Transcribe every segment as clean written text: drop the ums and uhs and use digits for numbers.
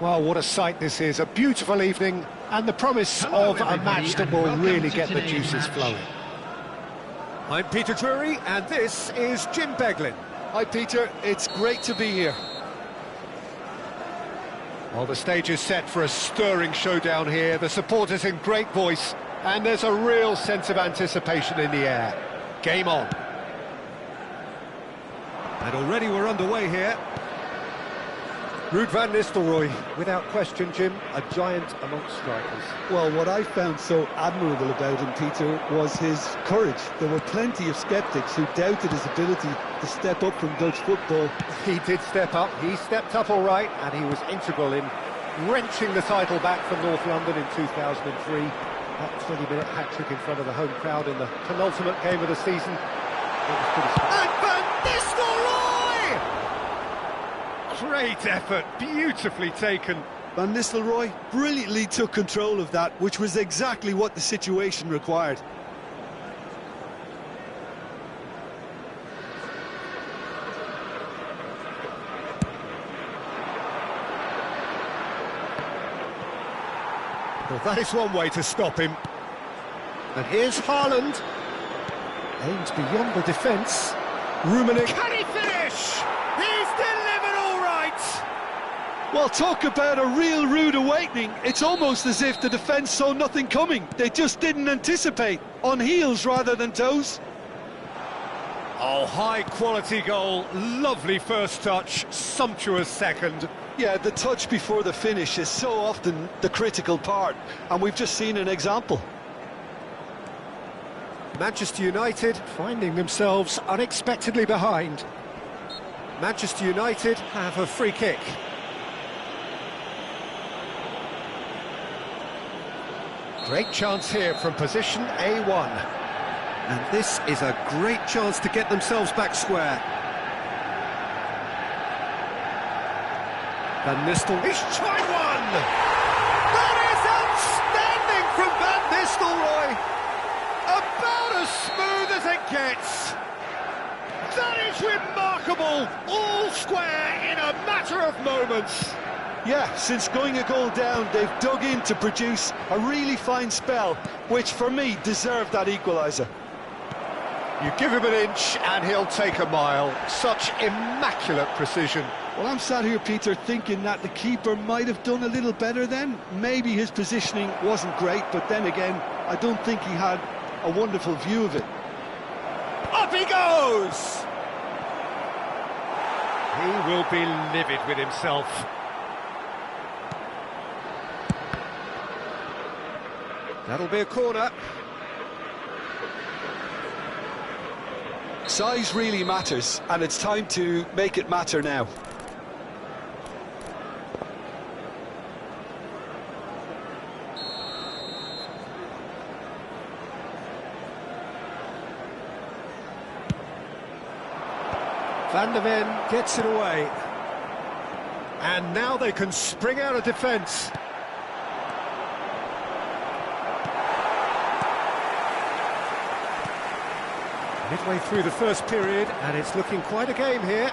Well, what a sight this is, a beautiful evening, and the promise of a match that will really get the juices flowing. I'm Peter Drury, and this is Jim Beglin. Hi Peter, it's great to be here. Well, the stage is set for a stirring showdown here, the supporters in great voice, and there's a real sense of anticipation in the air. Game on. And already we're underway here. Ruud van Nistelrooy, without question, Jim, a giant amongst strikers. Well, what I found so admirable about him, Peter, was his courage. There were plenty of sceptics who doubted his ability to step up from Dutch football. He did step up, he stepped up all right, and he was integral in wrenching the title back from North London in 2003. That 20-minute hat-trick in front of the home crowd in the penultimate game of the season. It was pretty special. And Van Nistelrooy! Great effort, beautifully taken. Van Nistelrooy brilliantly took control of that, which was exactly what the situation required. Well, that is one way to stop him. And here's Haaland. Aims beyond the defence. Rummenigge. Can he finish? He's delivered all right! Well, talk about a real rude awakening. It's almost as if the defence saw nothing coming. They just didn't anticipate. On heels rather than toes. Oh, high-quality goal. Lovely first touch. Sumptuous second. Yeah, the touch before the finish is so often the critical part, and we've just seen an example. Manchester United finding themselves unexpectedly behind. Manchester United have a free kick. Great chance here from position A1. And this is a great chance to get themselves back square. Van Nistelrooy. He's tried one! That is outstanding from Van Nistelrooy! About as smooth as it gets! That is remarkable! All square in a matter of moments! Yeah, since going a goal down, they've dug in to produce a really fine spell, which for me deserved that equaliser. You give him an inch and he'll take a mile. Such immaculate precision. Well, I'm sat here, Peter, thinking that the keeper might have done a little better then. Maybe his positioning wasn't great, but then again, I don't think he had a wonderful view of it. Up he goes! He will be livid with himself. That'll be a corner. Size really matters, and it's time to make it matter now. Van der Ven gets it away. And now they can spring out of defence. Midway through the first period, and it's looking quite a game here.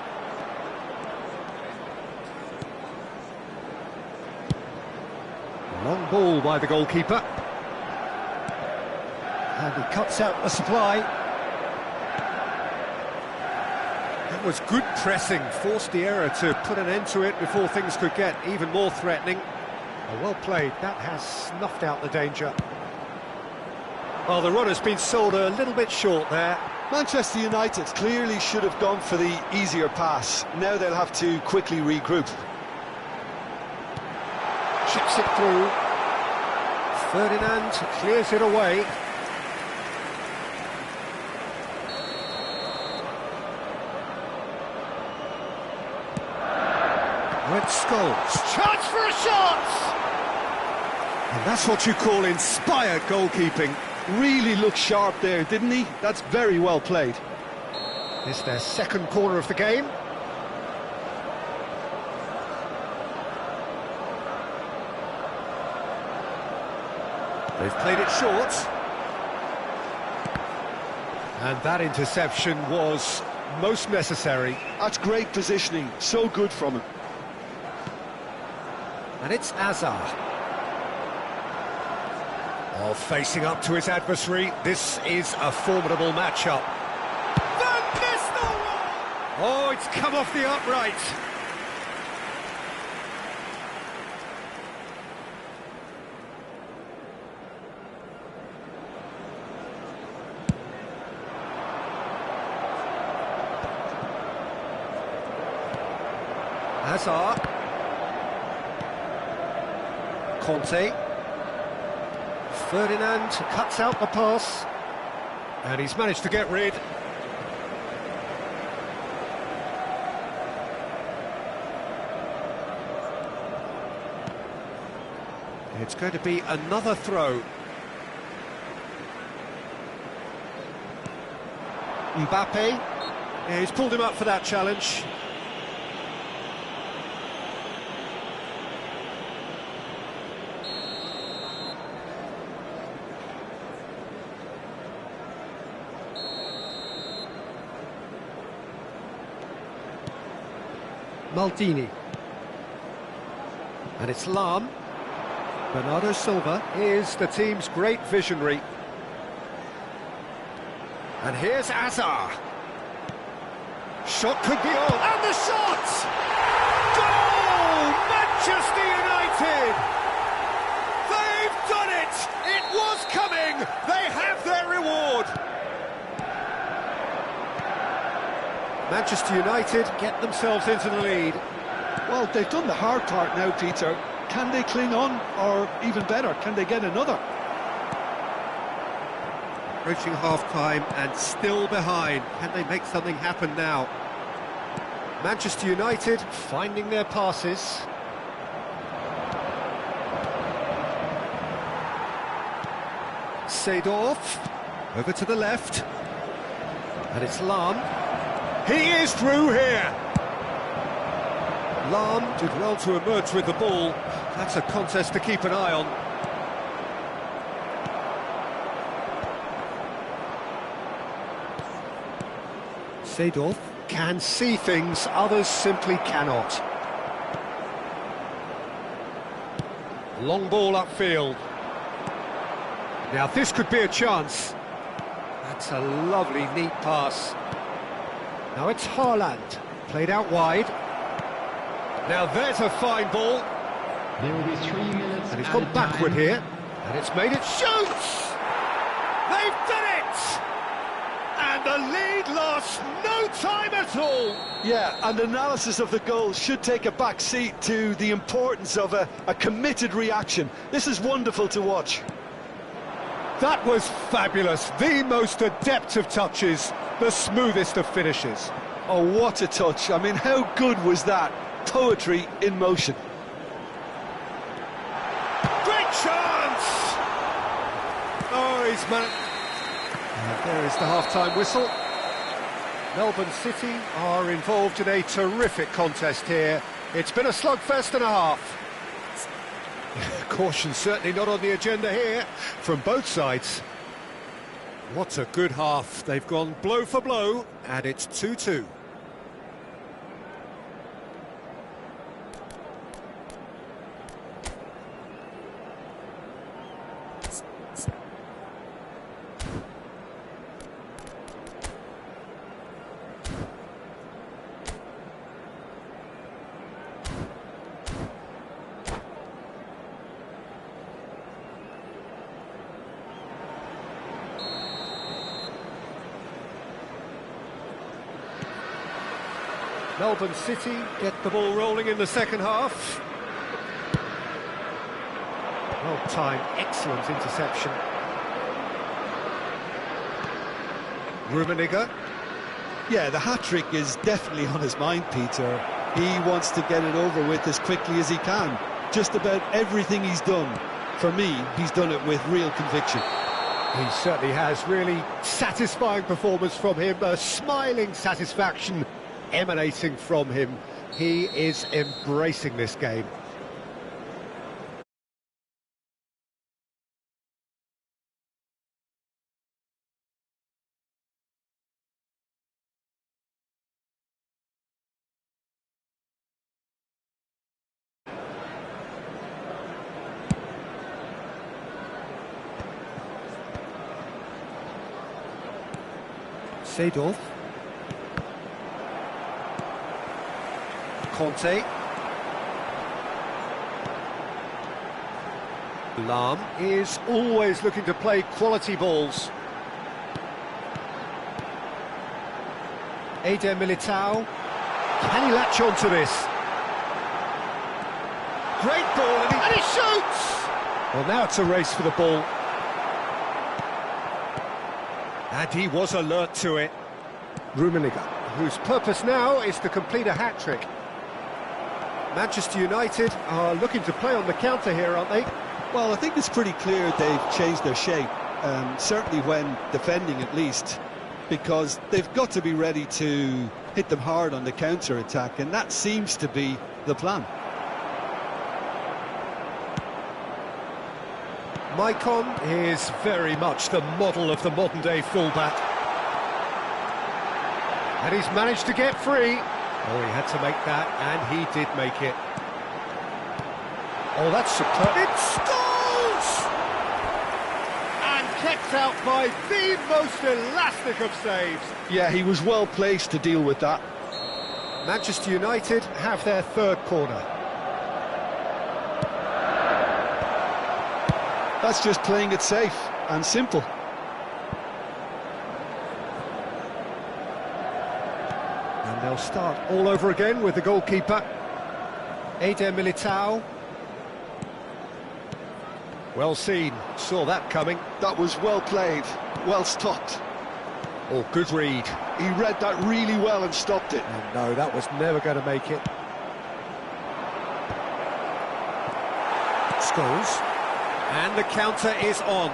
Long ball by the goalkeeper. And he cuts out the supply. That was good pressing, forced the error to put an end to it before things could get even more threatening. Well played, that has snuffed out the danger. Well, the runner's been sold a little bit short there. Manchester United clearly should have gone for the easier pass. Now they'll have to quickly regroup. Chips it through. Ferdinand clears it away. Red Scholes. Chance for a shot! And that's what you call inspired goalkeeping. Really looked sharp there, didn't he? That's very well played. It's their second corner of the game. They've played it short. And that interception was most necessary. That's great positioning, so good from him. And it's Azar. Oh, facing up to his adversary, this is a formidable matchup. Van Nistelrooy! Oh, it's come off the upright. Hazard. Conte. Ferdinand cuts out the pass. And he's managed to get rid. It's going to be another throw. Mbappe. Yeah, he's pulled him up for that challenge. Maldini. And it's Lahm. Bernardo Silva is the team's great visionary. And here's Azar. Shot could be on. And the shot! Goal! Manchester United! They've done it! It was coming! They have their reward! Manchester United get themselves into the lead. Well, they've done the hard part now, Peter. Can they cling on, or even better, can they get another? Approaching half-time and still behind. Can they make something happen now? Manchester United finding their passes. Seedorf over to the left. And it's Lahm. He is through here. Lahm did well to emerge with the ball. That's a contest to keep an eye on. Seedorf can see things others simply cannot. Long ball upfield. Now this could be a chance. That's a lovely, neat pass. Now it's Haaland, played out wide. Now there's a fine ball. There will be 3 minutes. And he's gone backward here. And it's made it shoots! They've done it! And the lead lost no time at all! Yeah, and analysis of the goal should take a back seat to the importance of a committed reaction. This is wonderful to watch. That was fabulous. The most adept of touches, the smoothest of finishes. Oh, what a touch. I mean, how good was that? Poetry in motion. Great chance! Oh, he's managed. And there is the half-time whistle. Melbourne City are involved in a terrific contest here. It's been a slugfest and a half. Caution certainly not on the agenda here from both sides. What a good half. They've gone blow for blow, and it's 2-2. Melbourne City get the ball rolling in the second half. Well-timed, excellent interception. Rummenigge. Yeah, the hat-trick is definitely on his mind, Peter. He wants to get it over with as quickly as he can. Just about everything he's done, for me, he's done it with real conviction. He certainly has. Really satisfying performance from him. A smiling satisfaction emanating from him. He is embracing this game. Seedorf. Conte. Lahm is always looking to play quality balls. Eder Militao. Can he latch on to this? Great ball, and he shoots! Well, now it's a race for the ball. And he was alert to it. Rummenigge, whose purpose now is to complete a hat-trick. Manchester United are looking to play on the counter here, aren't they? Well, I think it's pretty clear they've changed their shape, certainly when defending at least, because they've got to be ready to hit them hard on the counter-attack, and that seems to be the plan. Maicon is very much the model of the modern-day fullback. And he's managed to get free. Oh, he had to make that, and he did make it. Oh, that's superb. It scores! And kept out by the most elastic of saves. Yeah, he was well placed to deal with that. Manchester United have their third corner. That's just playing it safe and simple. And they'll start all over again with the goalkeeper. Eder Militao. Well seen, saw that coming. That was well played, well stopped. Oh, good read. He read that really well and stopped it. And no, that was never going to make it. Scholes. And the counter is on.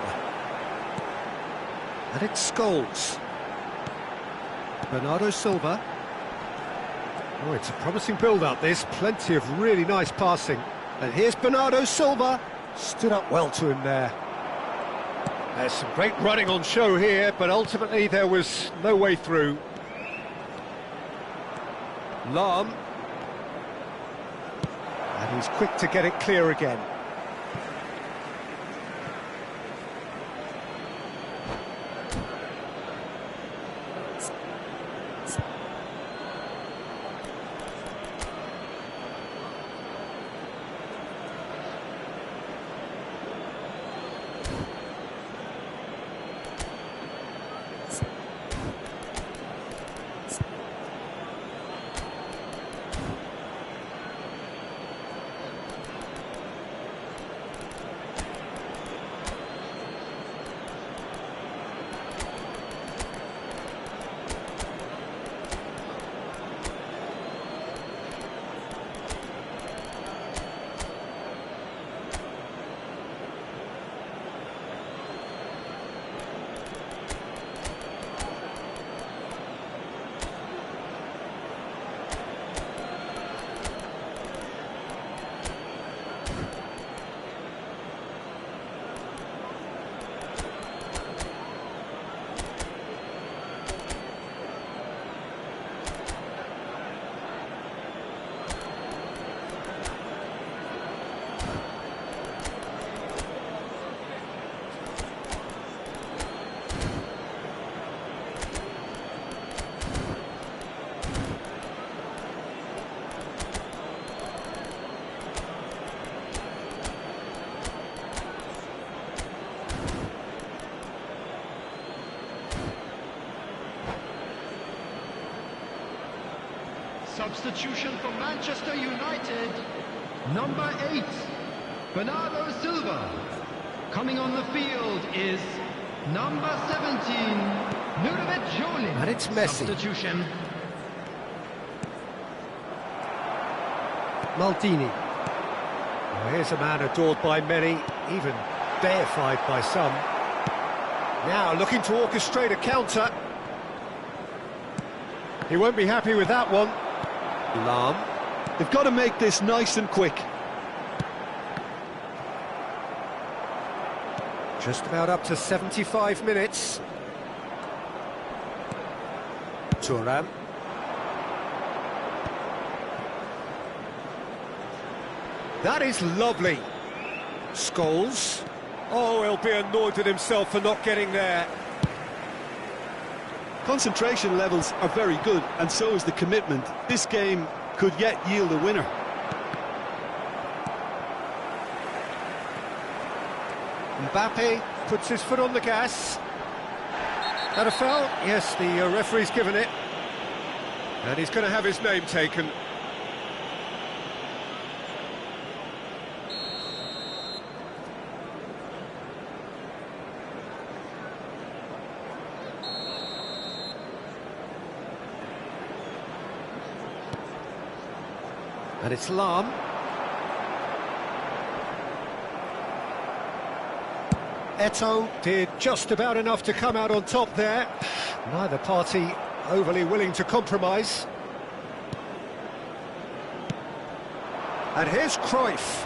And it's Scholes. Bernardo Silva. Oh, it's a promising build-up, this. Plenty of really nice passing. And here's Bernardo Silva. Stood up well to him there. There's some great running on show here, but ultimately there was no way through. Lahm. And he's quick to get it clear again. Substitution for Manchester United. Number 8, Bernardo Silva. Coming on the field is number 17, Nuruvet Jolin. And it's Messi. Substitution. Maldini. Well, here's a man adored by many, even deified by some. Now looking to orchestrate a counter. He won't be happy with that one. Lahm. They've got to make this nice and quick. Just about up to 75 minutes. Thuram. That is lovely. Scholes. Oh, he'll be annoyed at himself for not getting there. Concentration levels are very good, and so is the commitment. This game could yet yield a winner. Mbappe puts his foot on the gas. That a foul? Yes, the referee's given it. And he's going to have his name taken. And it's Lahm. Eto'o did just about enough to come out on top there. Neither party overly willing to compromise. And here's Cruyff.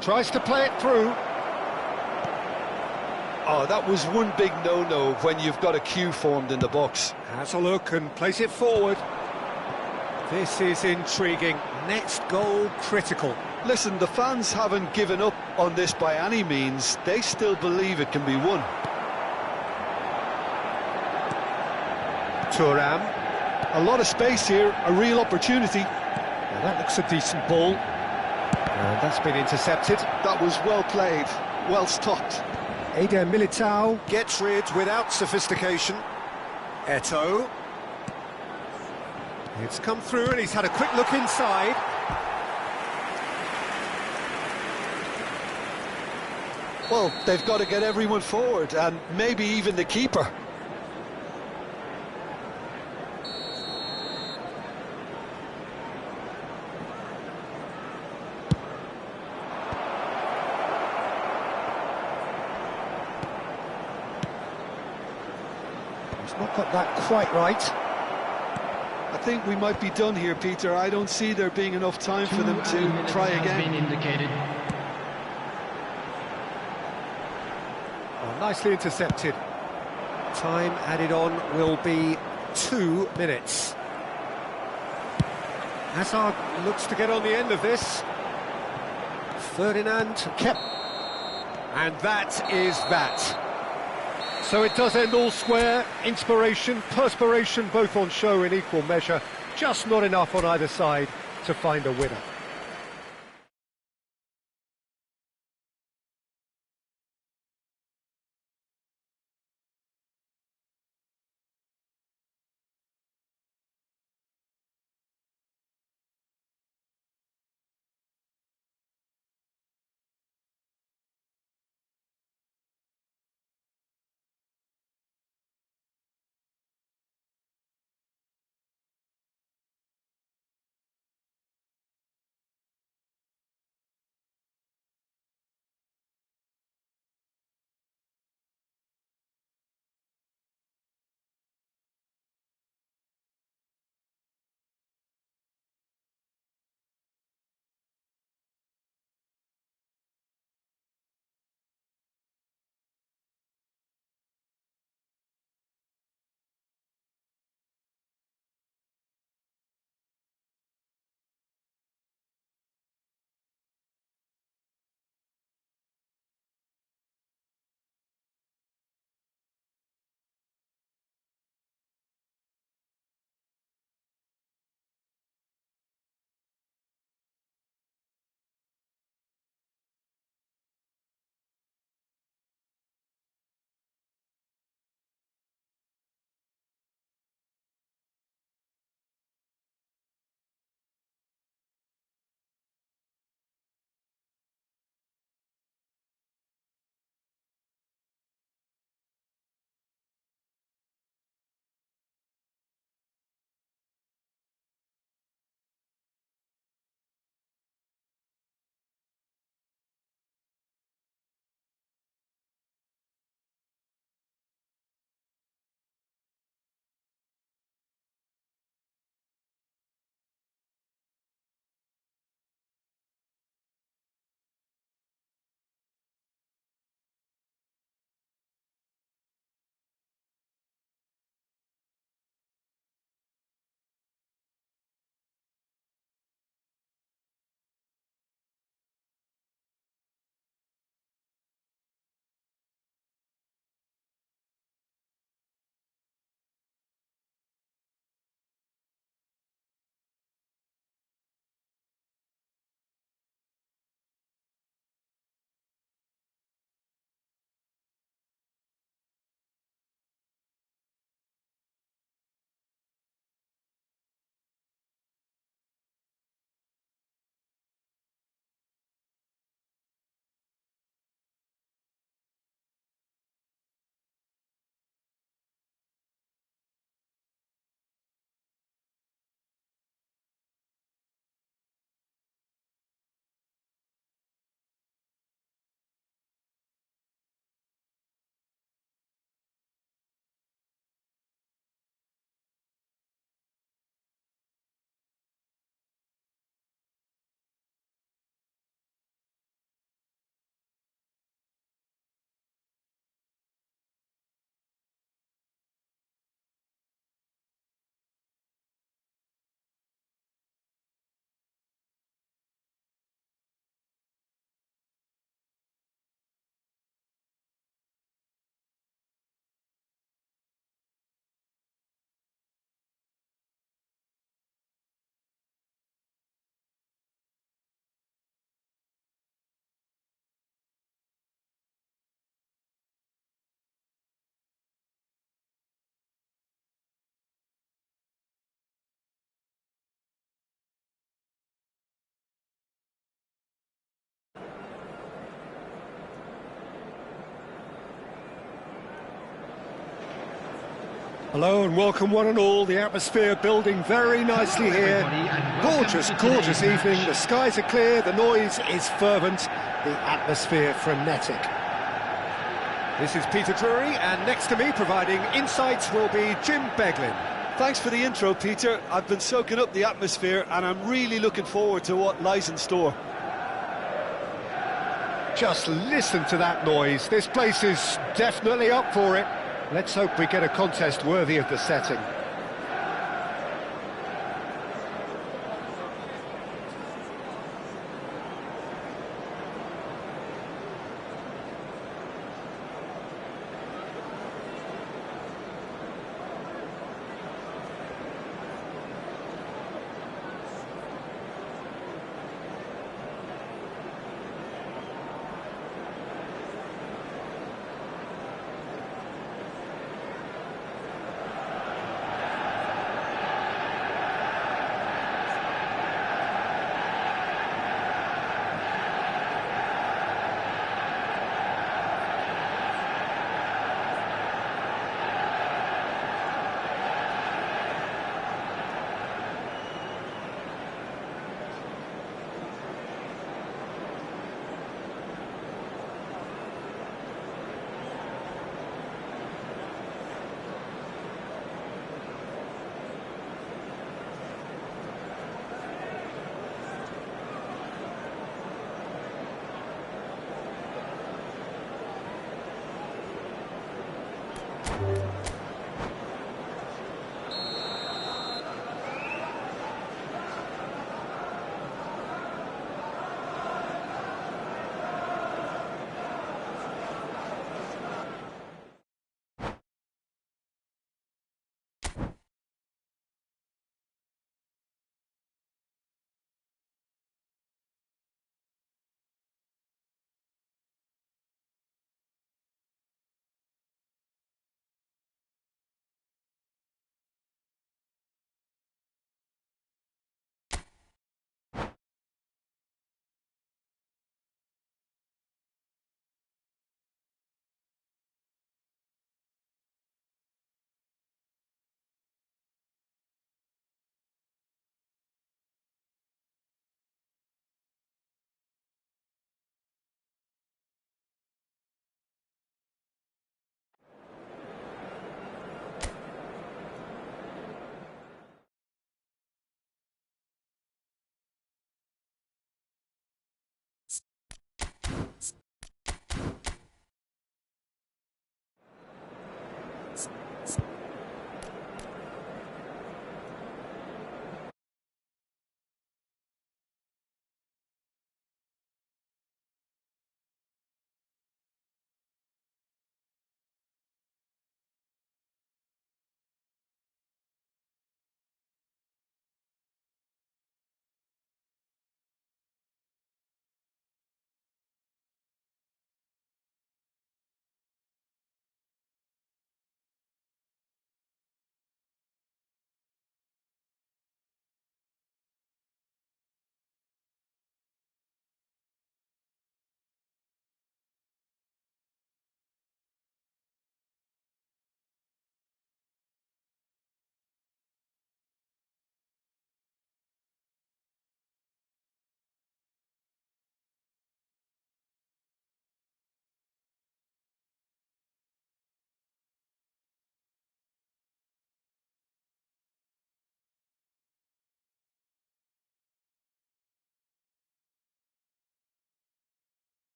Tries to play it through. Oh, that was one big no-no when you've got a queue formed in the box. Has a look and plays it forward. This is intriguing. Next goal critical. Listen, the fans haven't given up on this by any means. They still believe it can be won. Thuram. A lot of space here, a real opportunity. Now that looks a decent ball. And that's been intercepted. That was well played, well stopped. Eder Militao gets rid without sophistication. Eto'o. It's come through and he's had a quick look inside. Well, they've got to get everyone forward, and maybe even the keeper. He's not got that quite right. I think we might be done here, Peter. I don't see there being enough time for them to try again. Oh, nicely intercepted. Time added on will be 2 minutes. Hazard looks to get on the end of this. Ferdinand kept... And that is that. So it does end all square. Inspiration, perspiration, both on show in equal measure. Just not enough on either side to find a winner. Hello and welcome one and all. The atmosphere building very nicely here. Gorgeous, gorgeous evening. The skies are clear, the noise is fervent, the atmosphere frenetic. This is Peter Drury, and next to me providing insights will be Jim Beglin. Thanks for the intro, Peter. I've been soaking up the atmosphere and I'm really looking forward to what lies in store. Just listen to that noise. This place is definitely up for it. Let's hope we get a contest worthy of the setting.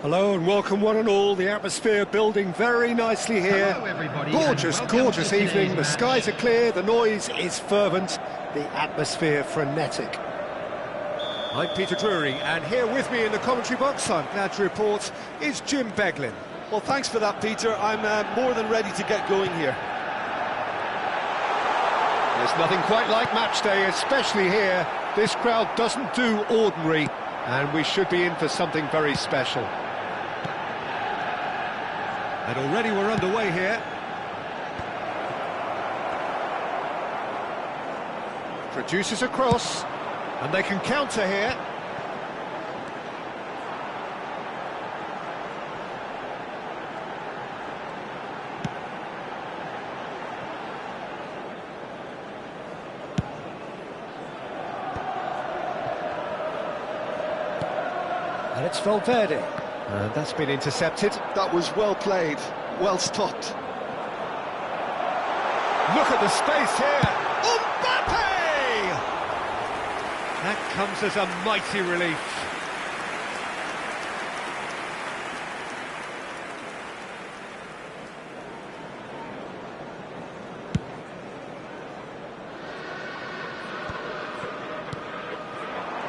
Hello and welcome one and all. The atmosphere building very nicely here. Hello everybody, Gorgeous, and welcome gorgeous to today's evening. The match. skies are clear, the noise is fervent, the atmosphere frenetic. I'm Peter Drury, and here with me in the commentary box, I'm glad to report, is Jim Beglin. Well, thanks for that, Peter. I'm more than ready to get going here. There's nothing quite like match day, especially here. This crowd doesn't do ordinary, and we should be in for something very special. And already we're underway here. Produces a cross, and they can counter here. And it's Valverde. And that's been intercepted. That was well played, well stopped. Look at the space here. Mbappe! That comes as a mighty relief.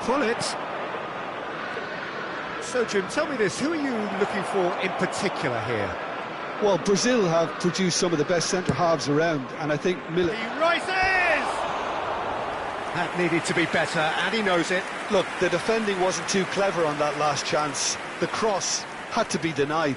Pull it. So, Jim, tell me this, who are you looking for in particular here? Well, Brazil have produced some of the best centre-halves around, and I think He rises! That needed to be better, and he knows it. Look, the defending wasn't too clever on that last chance. The cross had to be denied.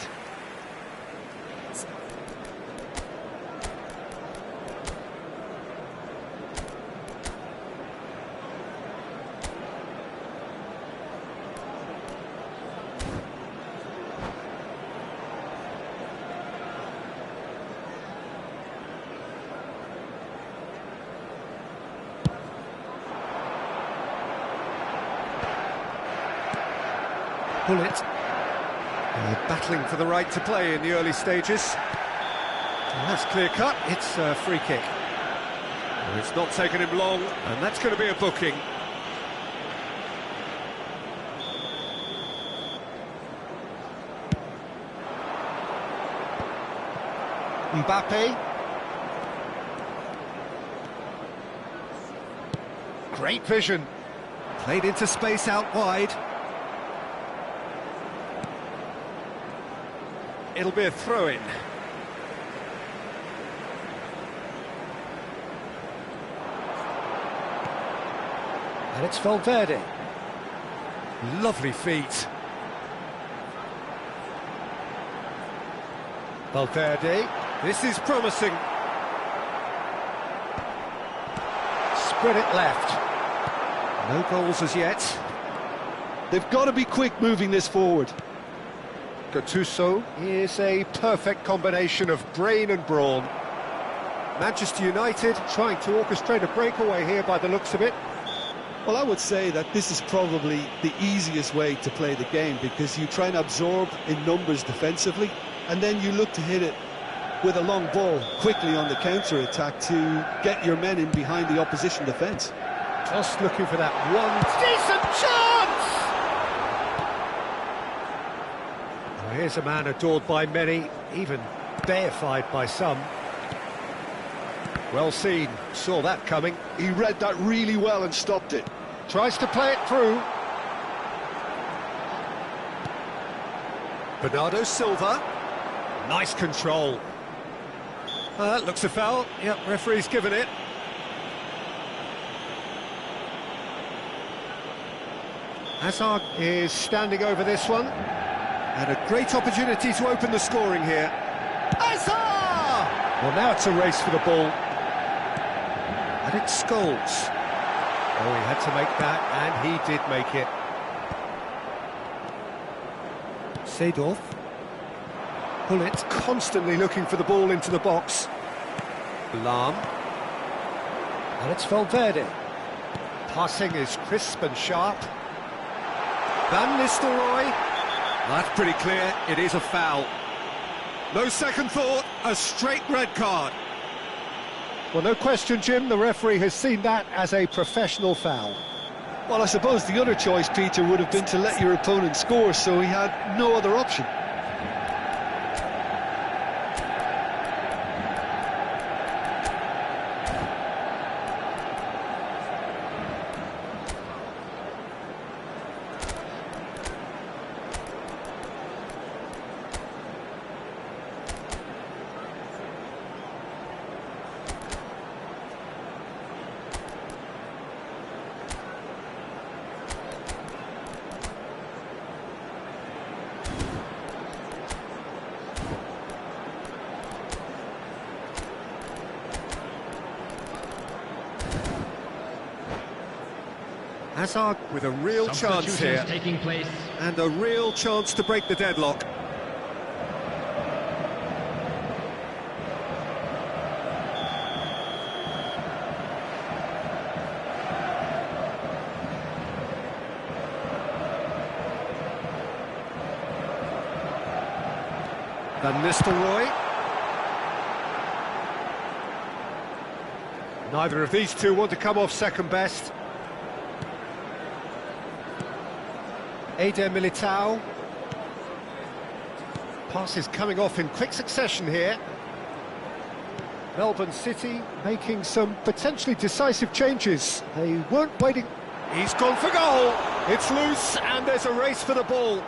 Pull it. Battling for the right to play in the early stages. And that's clear-cut, it's a free kick. Well, it's not taken him long, and that's going to be a booking. Mbappe. Great vision. Played into space out wide. It'll be a throw-in. And it's Valverde. Lovely feet. Valverde. This is promising. Spread it left. No goals as yet. They've got to be quick moving this forward. Gattuso is a perfect combination of brain and brawn. Manchester United trying to orchestrate a breakaway here by the looks of it. Well, I would say that this is probably the easiest way to play the game, because you try and absorb in numbers defensively, and then you look to hit it with a long ball quickly on the counter-attack to get your men in behind the opposition defence. Just looking for that one Decent chance! Well, here's a man adored by many, even deified by some. Well seen, saw that coming. He read that really well and stopped it. Tries to play it through. Bernardo Silva. Nice control. That looks a foul. Yep, referee's given it. Hazard is standing over this one. And a great opportunity to open the scoring here. Hazard! Well, now it's a race for the ball. And it's Scholes. Oh, he had to make that, and he did make it. Seedorf. Pullet constantly looking for the ball into the box. Lahm. And it's Valverde. Passing is crisp and sharp. Van Nistelrooy. That's pretty clear, it is a foul. No second thought, a straight red card. Well, no question, Jim, the referee has seen that as a professional foul. Well, I suppose the other choice, Peter, would have been to let your opponent score, so he had no other option. Hazard with a real chance here, Substitutions taking place. and a real chance to break the deadlock. Van Nistelrooy. Neither of these two want to come off second best. Eder Militao. Passes coming off in quick succession here. Melbourne City making some potentially decisive changes. They weren't waiting. He's gone for goal. It's loose and there's a race for the ball.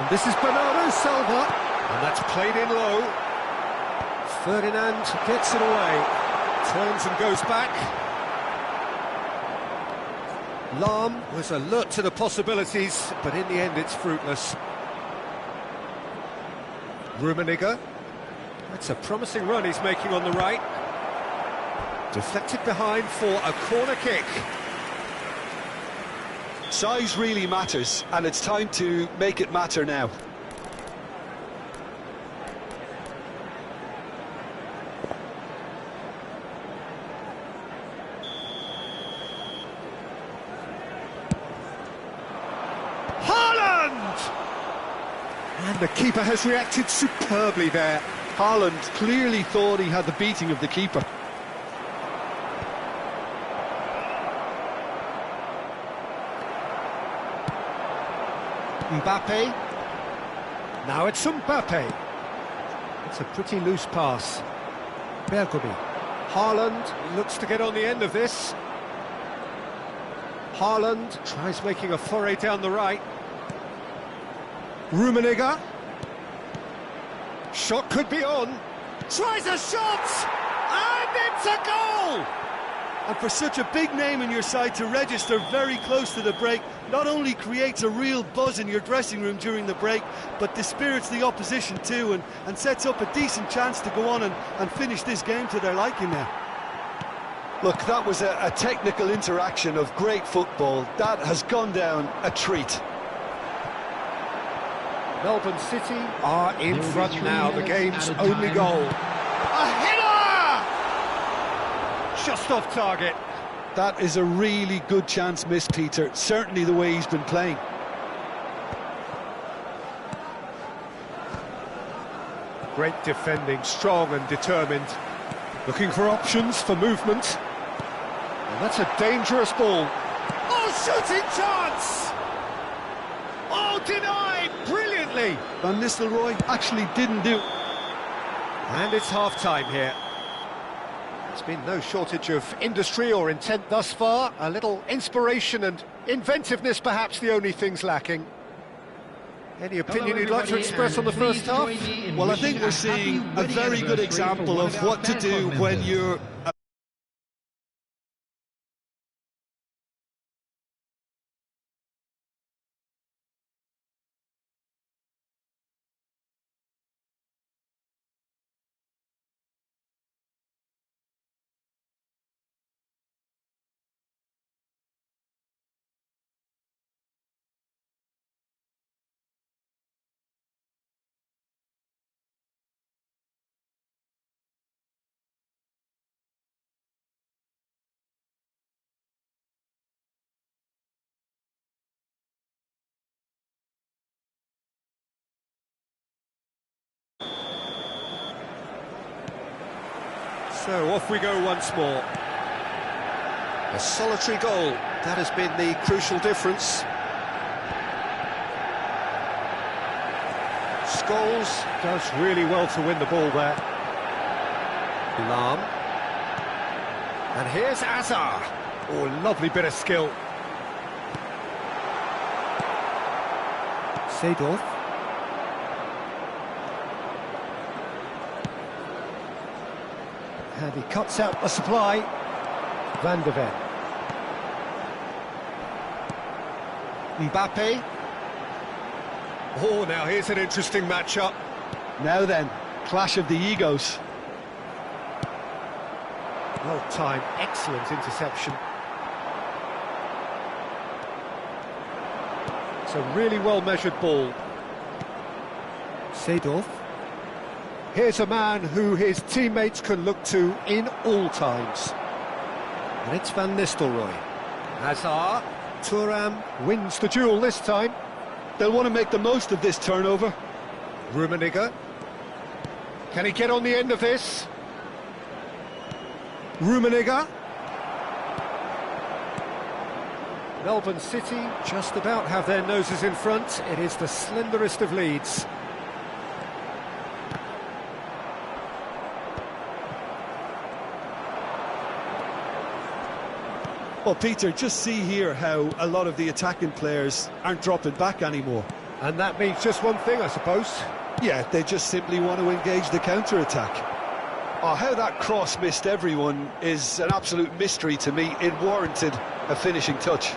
And this is Bernardo Silva, and that's played in low. Ferdinand gets it away, turns and goes back. Lahm was alert to the possibilities, but in the end it's fruitless. Rummenigge, that's a promising run he's making on the right. Deflected behind for a corner kick. Size really matters, and it's time to make it matter now. Haaland! And the keeper has reacted superbly there. Haaland clearly thought he had the beating of the keeper. Mbappe. Now it's Mbappe. It's a pretty loose pass. Bergkamp. Haaland looks to get on the end of this. Haaland tries making a foray down the right. Rummenigge. Shot could be on. Tries a shot! And it's a goal! And for such a big name in your side to register very close to the break, not only creates a real buzz in your dressing room during the break, but dispirits the opposition too, and sets up a decent chance to go on and finish this game to their liking now. Look, that was a technical interaction of great football. That has gone down a treat. Melbourne City are in There will be front 3 now, the minutes game's added only time. goal. A header! Just off target. That is a really good chance missed, Peter. Certainly the way he's been playing. Great defending, strong and determined. Looking for options for movement. And that's a dangerous ball. Oh, shooting chance! Oh, denied brilliantly. Van Nistelrooy actually didn't do. And it's half-time here. There's been no shortage of industry or intent thus far. A little inspiration and inventiveness, perhaps the only things lacking. Any opinion you'd like to express on the first half? Well, I think we're seeing a very good example of what to do when you're... So off we go once more. A solitary goal, that has been the crucial difference. Scholes does really well to win the ball there. Lahm. And here's Azar. Oh, lovely bit of skill. Seedorf. And he cuts out the supply. Van de Ven. Mbappe. Oh, now here's an interesting matchup. Now then, clash of the egos. Well timed, excellent interception. It's a really well-measured ball. Seedorf. Here's a man who his teammates can look to in all times. And it's Van Nistelrooy. Hazard. Thuram wins the duel this time. They'll want to make the most of this turnover. Rummenigge. Can he get on the end of this? Rummenigge. Melbourne City just about have their noses in front. It is the slenderest of leads. Well, Peter, just see here how a lot of the attacking players aren't dropping back anymore. And that means just one thing, I suppose. Yeah, they just simply want to engage the counter-attack. Oh, how that cross missed everyone is an absolute mystery to me. It warranted a finishing touch.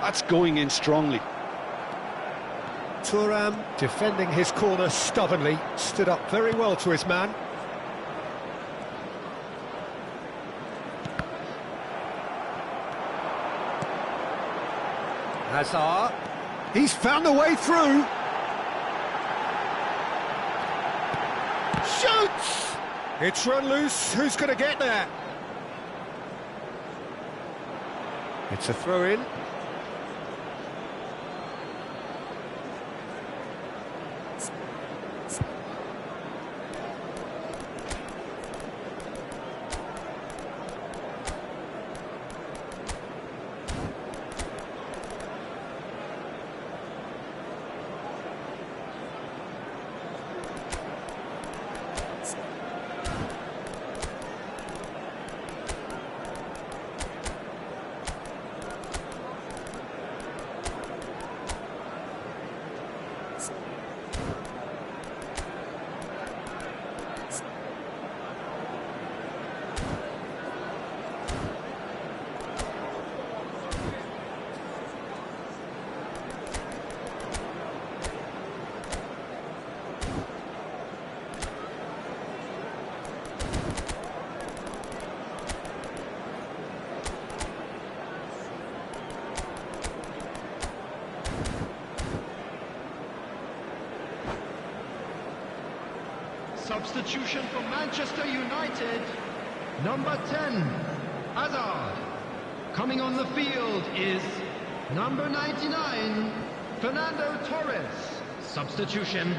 That's going in strongly. Thuram, defending his corner stubbornly, stood up very well to his man. Hazard. He's found a way through. Shoots! It's run loose. Who's going to get there? It's a throw-in. Substitution for Manchester United. Number 10, Hazard. Coming on the field is number 99, Fernando Torres. Substitution.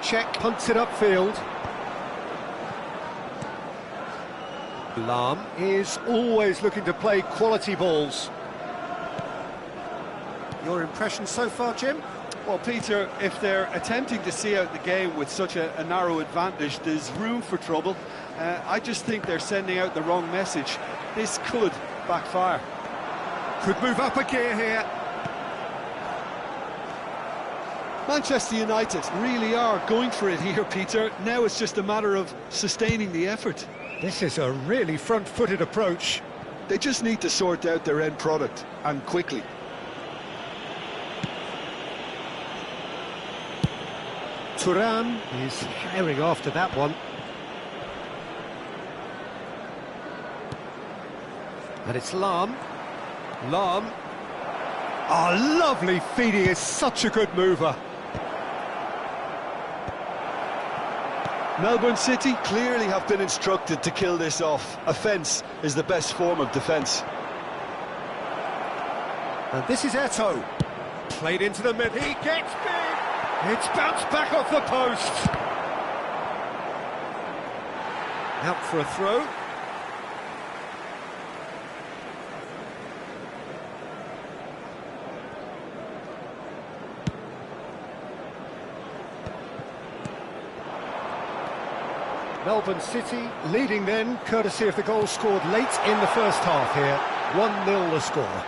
Check, punts it upfield. Lahm is always looking to play quality balls. Your impression so far, Jim? Well, Peter, if they're attempting to see out the game with such a narrow advantage, there's room for trouble. I just think they're sending out the wrong message. This could backfire. Could move up a gear here. Manchester United really are going for it here, Peter. Now it's just a matter of sustaining the effort. This is a really front-footed approach. They just need to sort out their end product, and quickly. Thuram is herring after that one. And it's Lahm. Lahm. Oh, lovely feed. He is such a good mover. Melbourne City clearly have been instructed to kill this off. Offence is the best form of defence. And this is Eto'o. Played into the middle. He gets big. It's bounced back off the post. Out for a throw. Melbourne City leading then, courtesy of the goal scored late in the first half here. 1-0 the score.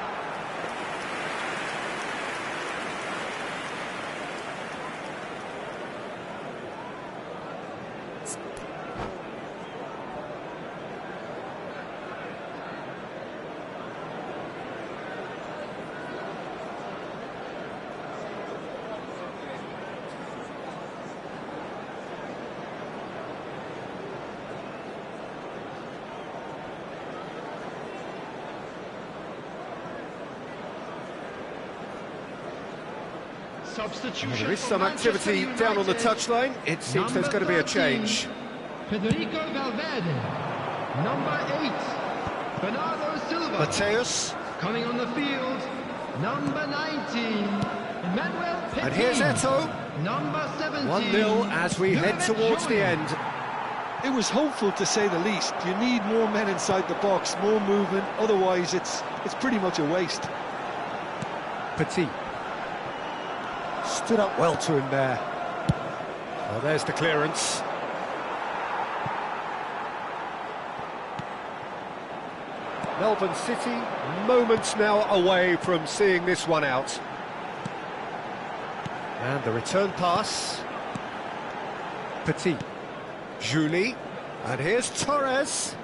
Substitution. There is for some Manchester activity down on the United. touchline. It seems there's going to be a 13, change. Federico Valverde. Number 8, Bernardo Silva. Mateus. Coming on the field, number 19, Emmanuel Petit. And here's Eto'o. Number 17. 1-0 as we head Jurgen towards the Schoen. end. It was hopeful, to say the least. You need more men inside the box, more movement, otherwise it's pretty much a waste. Petit. Stood up well to him there. Well, there's the clearance. Melbourne City, moments now away from seeing this one out. And the return pass. Petit. Julie. And here's Torres.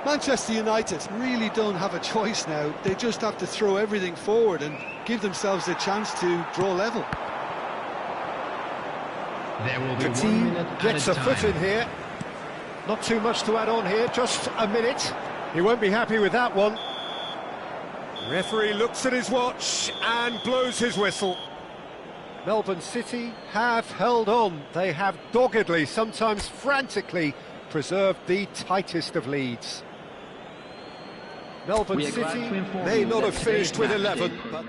Manchester United really don't have a choice now. They just have to throw everything forward and give themselves a chance to draw level. There will be Petit 1 minute gets a added foot time. in here. Not too much to add on here, just a minute. He won't be happy with that one. Referee looks at his watch and blows his whistle. Melbourne City have held on. They have doggedly, sometimes frantically, preserved the tightest of leads. Melbourne We are glad City to inform may you not that have finished today's with match 11, day- but...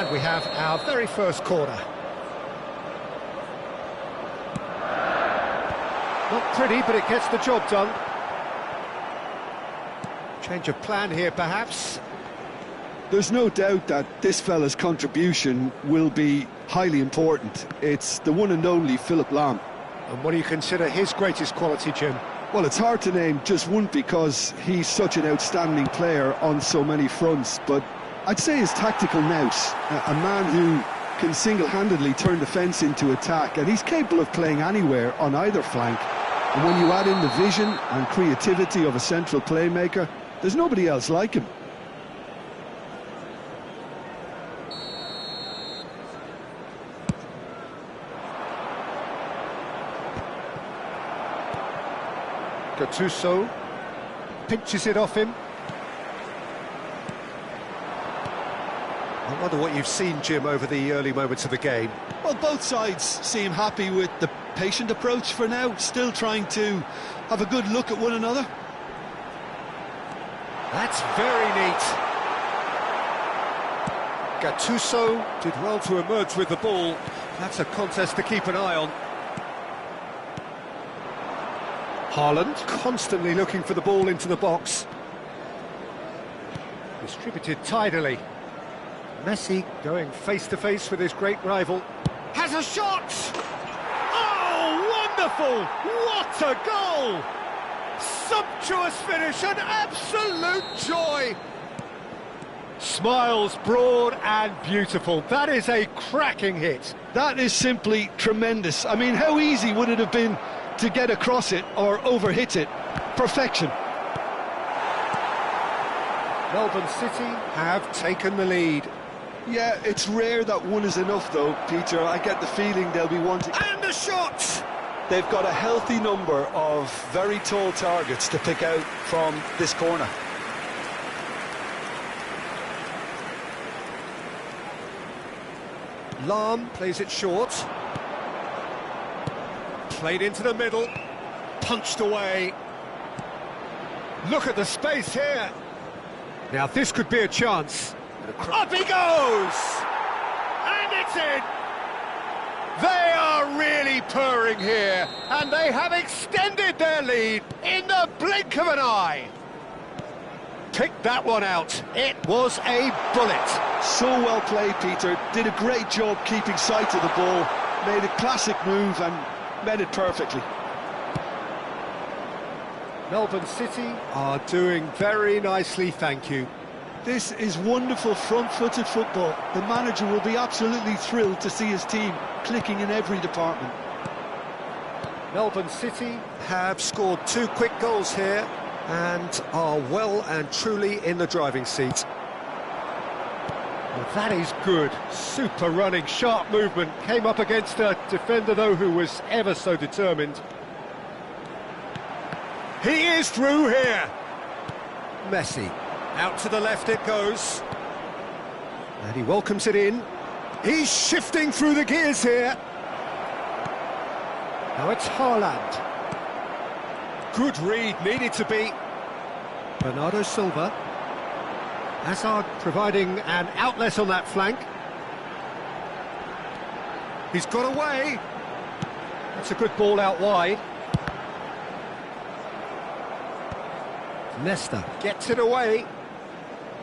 And we have our very first corner. Not pretty, but it gets the job done. Change of plan here, perhaps. There's no doubt that this fella's contribution will be highly important. It's the one and only Philipp Lahm. And what do you consider his greatest quality, Jim? Well, it's hard to name just one because he's such an outstanding player on so many fronts, but I'd say his tactical nous, a man who can single-handedly turn defence into attack, and he's capable of playing anywhere on either flank. And when you add in the vision and creativity of a central playmaker, there's nobody else like him. Gattuso pinches it off him. I wonder what you've seen, Jim, over the early moments of the game. Well, both sides seem happy with the patient approach for now, still trying to have a good look at one another. That's very neat. Gattuso did well to emerge with the ball. That's a contest to keep an eye on. Haaland constantly looking for the ball into the box. Distributed tidily. Messi going face-to-face with his great rival. Has a shot! Oh, wonderful! What a goal! Sumptuous finish, an absolute joy! Smiles broad and beautiful. That is a cracking hit. That is simply tremendous. I mean, how easy would it have been to get across it or overhit it? Perfection. Melbourne City have taken the lead. Yeah, it's rare that one is enough though, Peter. I get the feeling they'll be wanting... And a shot! They've got a healthy number of very tall targets to pick out from this corner. Lahm plays it short. Played into the middle. Punched away. Look at the space here. Now this could be a chance. Up he goes! And it's in! They are really purring here, and they have extended their lead in the blink of an eye. Picked that one out. It was a bullet. So well played, Peter. Did a great job keeping sight of the ball. Made a classic move and met it perfectly. Melbourne City are doing very nicely, thank you. This is wonderful front-footed football. The manager will be absolutely thrilled to see his team clicking in every department. Melbourne City have scored 2 quick goals here and are well and truly in the driving seat. Well, that is good. Super running, sharp movement. Came up against a defender, though, who was ever so determined. He is through here. Messi. Out to the left it goes. And he welcomes it in. He's shifting through the gears here. Now it's Haaland. Good read, needed to be. Bernardo Silva. Hazard providing an outlet on that flank. He's got away. That's a good ball out wide. Nesta gets it away.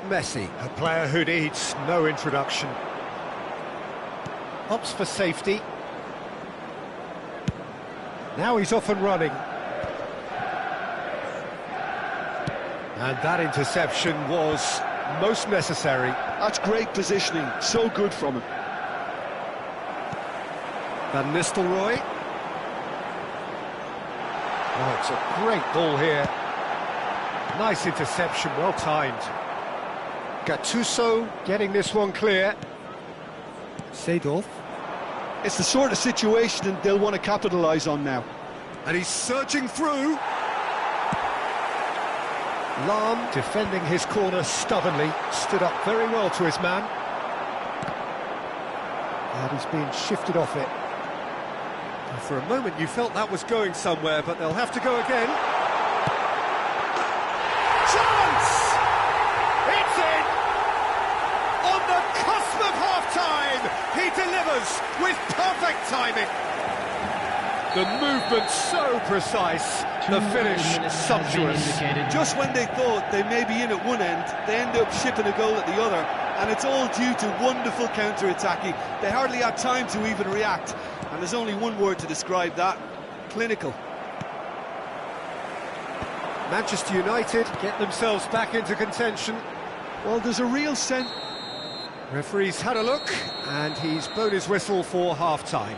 Messi, a player who needs no introduction. Opts for safety. Now he's off and running. And that interception was most necessary. That's great positioning, so good from him. Van Nistelrooy. Oh, it's a great ball here. Nice interception, well timed. Gattuso getting this one clear. Seedorf. It's the sort of situation they'll want to capitalise on now. And he's surging through. Lahm defending his corner stubbornly, stood up very well to his man. And he's being shifted off it. And for a moment you felt that was going somewhere, but they'll have to go again. Chance! It's in! On the cusp of half-time! delivers with perfect timing. The movement so precise, the finish sumptuous. Just when they thought they may be in at one end, they end up shipping a goal at the other, and it's all due to wonderful counter-attacking. They hardly had time to even react, and there's only one word to describe that: clinical. Manchester United get themselves back into contention. Well, there's a real sense... Referee's had a look, and he's blown his whistle for half-time.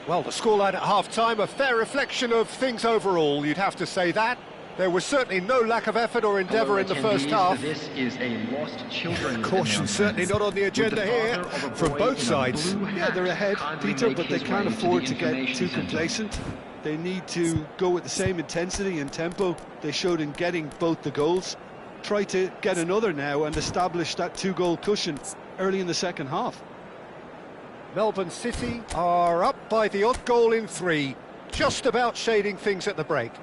Well, the scoreline at half-time, a fair reflection of things overall, you'd have to say that. There was certainly no lack of effort or endeavour in the first half. This is a lost children. Caution certainly not on the agenda here, from both sides. Yeah, they're ahead, Peter, but they can't afford to get too complacent. They need to go with the same intensity and tempo they showed in getting both the goals. Try to get another now and establish that two-goal cushion early in the second half. Melbourne City are up by the odd goal in 3, just about shading things at the break.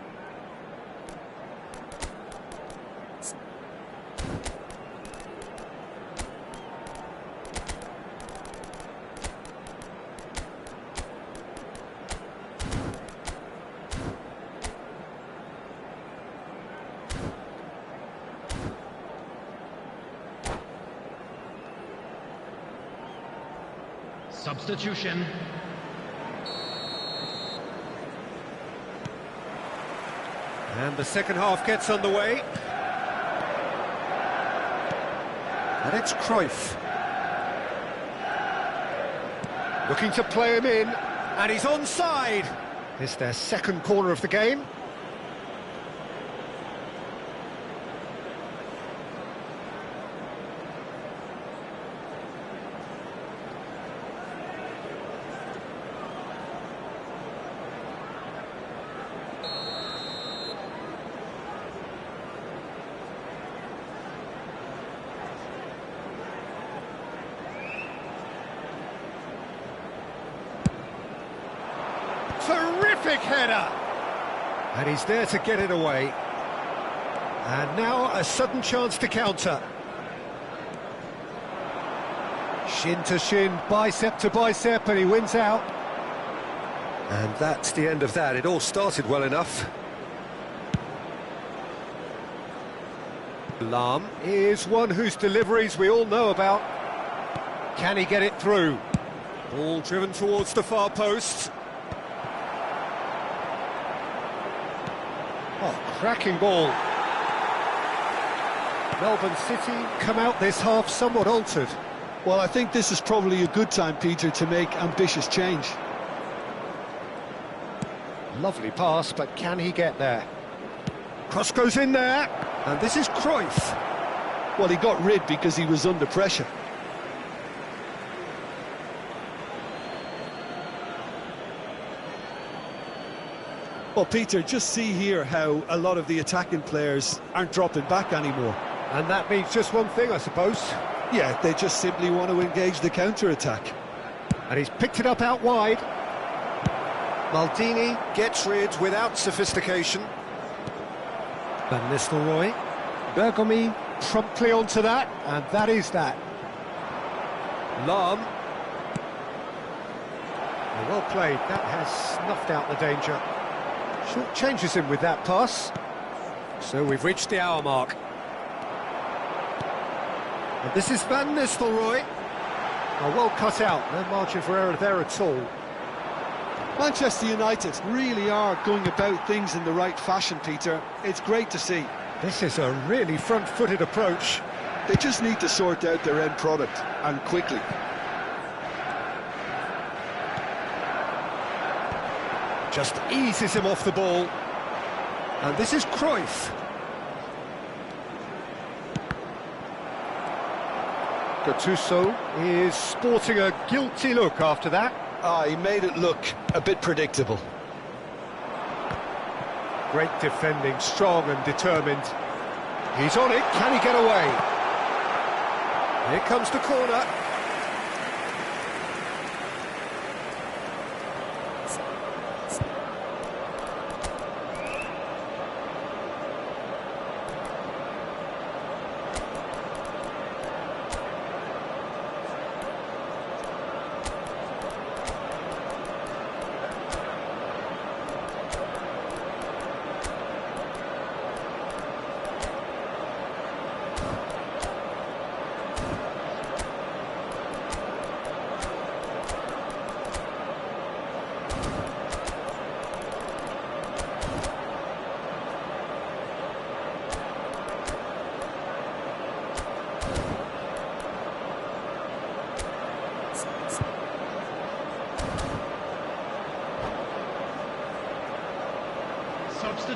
Substitution. And the second half gets underway. And it's Cruyff. Looking to play him in, and he's onside. It's their second corner of the game. Terrific header! And he's there to get it away. And now a sudden chance to counter. Shin to shin, bicep to bicep, and he wins out. And that's the end of that. It all started well enough. Lahm is one whose deliveries we all know about. Can he get it through? Ball driven towards the far post. Oh, cracking ball. Melbourne City come out this half somewhat altered. Well, I think this is probably a good time, Peter, to make ambitious change. Lovely pass, but can he get there? Cross goes in there, and this is Cruyff. Well, he got rid because he was under pressure. Well, Peter, just see here how a lot of the attacking players aren't dropping back anymore. And that means just one thing, I suppose. Yeah, they just simply want to engage the counter-attack. And he's picked it up out wide. Maldini gets rid without sophistication. Van Nistelrooy. Bergomi promptly onto that, and that is that. Lahm. Well played, that has snuffed out the danger. Short changes him with that pass. So we've reached the hour mark. And this is Van Nistelrooy. Oh, well cut out, no margin for error there at all. Manchester United really are going about things in the right fashion, Peter. It's great to see. This is a really front-footed approach. They just need to sort out their end product, and quickly. Just eases him off the ball. And this is Cruyff. Gattuso is sporting a guilty look after that. He made it look a bit predictable. Great defending, strong and determined. He's on it, can he get away? Here comes the corner.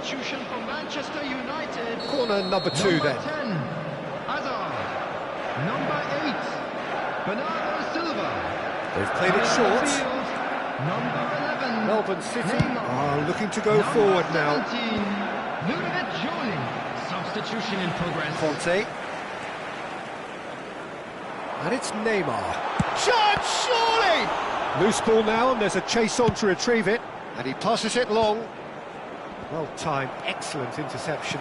substitution for Manchester United. Corner number 2 Number then. 10, Hazard. Number 8, Bernardo Silva. They've played it Coming on short. the field, number 11, Melbourne City Neymar. are looking to go Number forward now. 17, Ludovic Jolie. Substitution in progress. Conte. And it's Neymar. Chance, surely! Loose ball now, and there's a chase on to retrieve it. And he passes it long. Well timed, excellent interception.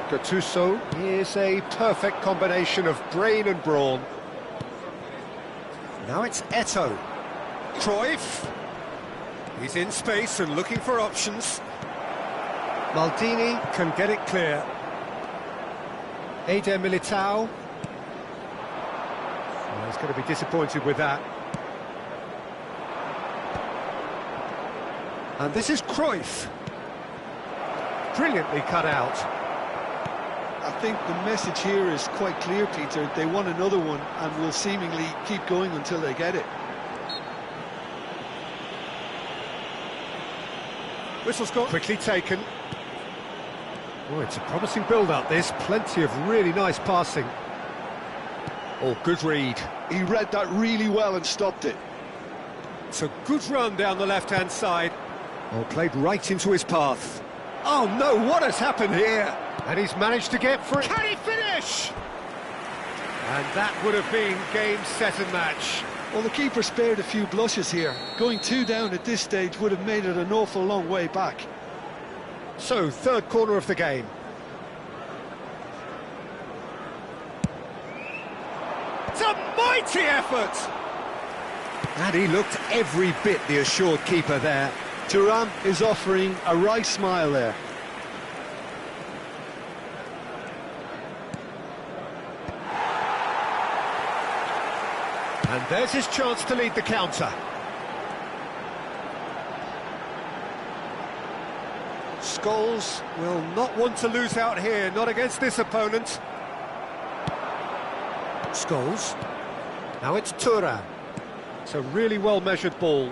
Gattuso is a perfect combination of brain and brawn. Now it's Eto'o. Cruyff. He's in space and looking for options. Maldini can get it clear. Eder Militao. Well, he's going to be disappointed with that. And this is Cruyff. Brilliantly cut out. I think the message here is quite clear, Peter. They want another one and will seemingly keep going until they get it. Whistle's got quickly taken. Oh, it's a promising build-up, this. Plenty of really nice passing. Oh, good read. He read that really well and stopped it. It's a good run down the left-hand side. Oh, played right into his path. Oh, no, what has happened here? And he's managed to get free. Can he finish? And that would have been game, set and match. Well, the keeper spared a few blushes here. Going 2 down at this stage would have made it an awful long way back. So, third corner of the game. It's a mighty effort! And he looked every bit the assured keeper there. Thuram is offering a wry smile there. And there's his chance to lead the counter. Scholes will not want to lose out here, not against this opponent. Scholes. Now it's Thuram. It's a really well-measured ball.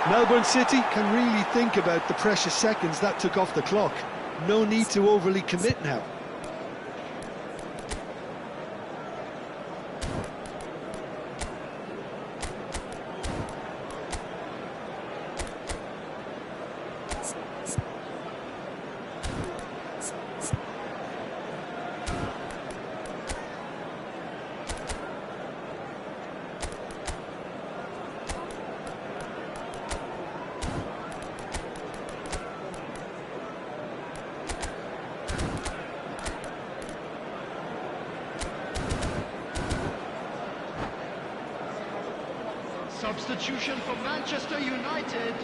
Melbourne City can really think about the precious seconds that took off the clock. No need to overly commit now. Substitution for Manchester United.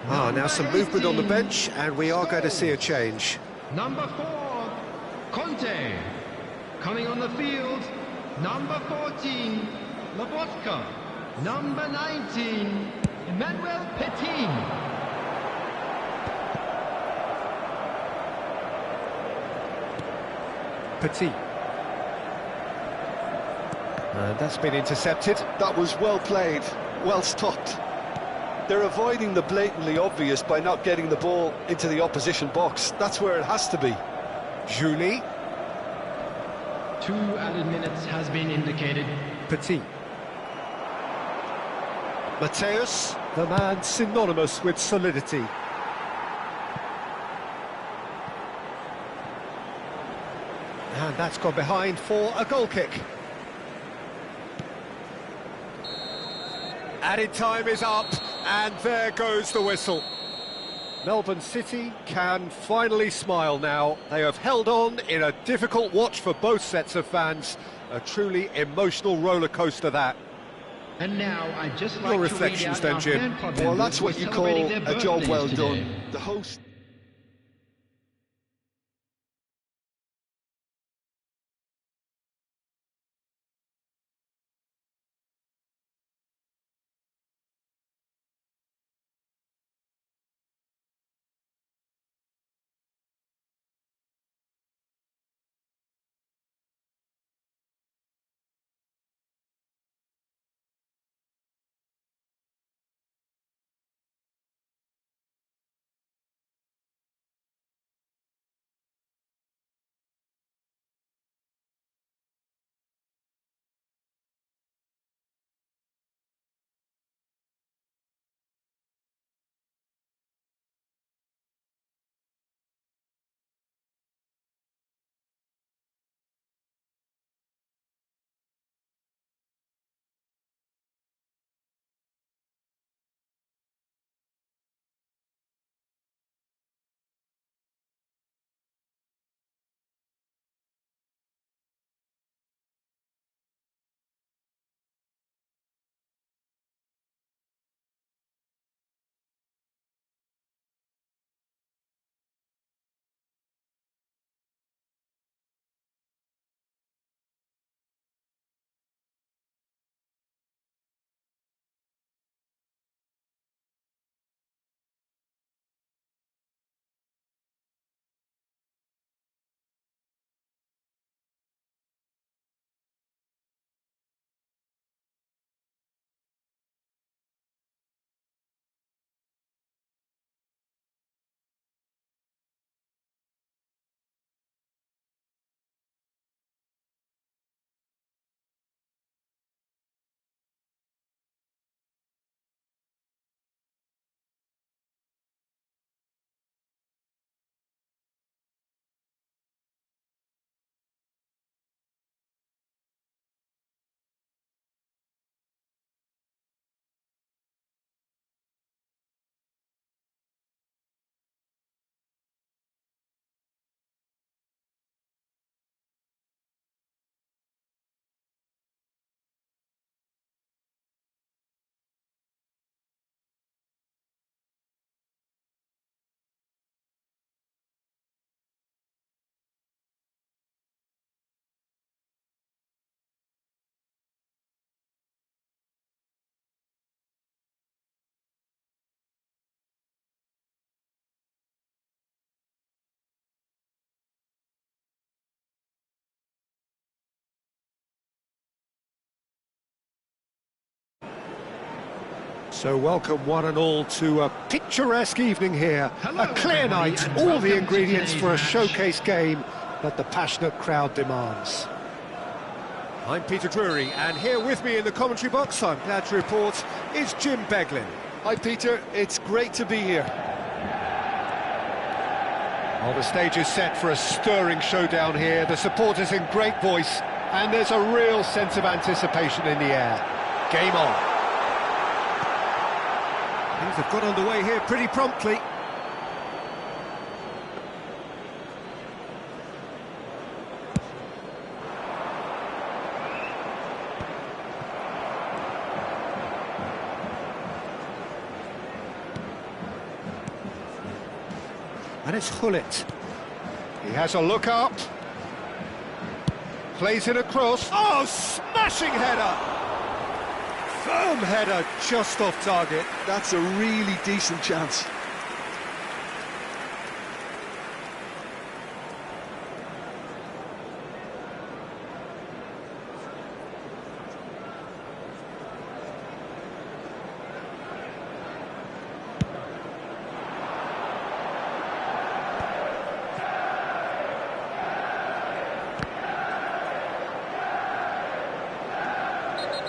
Now some movement on the bench, and we are going to see a change. Number 4, Conte. Coming on the field, number 14, Lobotka. Number 19, Emmanuel Petit. Petit. And that's been intercepted. That was well played, well stopped. They're avoiding the blatantly obvious by not getting the ball into the opposition box. That's where it has to be. Julie. 2 added minutes has been indicated. Petit. Mateus, the man synonymous with solidity. And that's gone behind for a goal kick. Added time is up, and there goes the whistle. Melbourne City can finally smile now. They have held on in a difficult watch for both sets of fans. A truly emotional roller coaster, that. And now I'd just Your like to read reflections out then, our Jim. fan club Well, members that's who what are you call celebrating their a job birthdays well today. done. The host So welcome one and all to a picturesque evening here. Hello, A clear everybody, night, and all welcome the to ingredients today's for a match. showcase game that the passionate crowd demands. I'm Peter Drury, and here with me in the commentary box, I'm glad to report, is Jim Beglin. Hi, Peter. It's great to be here. Well, the stage is set for a stirring showdown here. The supporters in great voice, and there's a real sense of anticipation in the air. Game on. Things have got underway here pretty promptly. And it's Hullet. He has a look up. Plays it across. Oh, smashing header! Firm header, just off target. That's a really decent chance.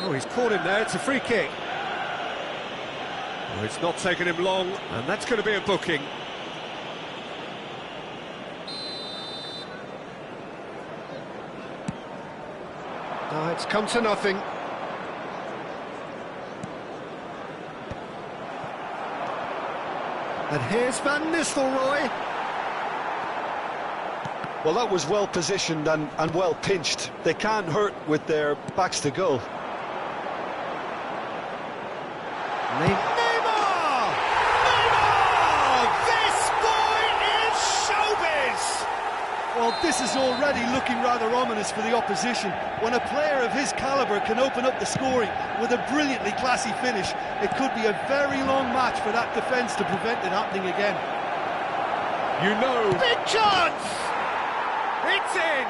Oh, he's caught him there, it's a free kick. Oh, it's not taken him long, and that's going to be a booking. No, it's come to nothing. And here's Van Nistelrooy. Well, that was well positioned and well pinched. They can't hurt with their backs to goal. Neymar! Neymar! This boy is showbiz! Well, this is already looking rather ominous for the opposition. When a player of his calibre can open up the scoring with a brilliantly classy finish, it could be a very long match for that defence to prevent it happening again. You know. Big chance! It's in!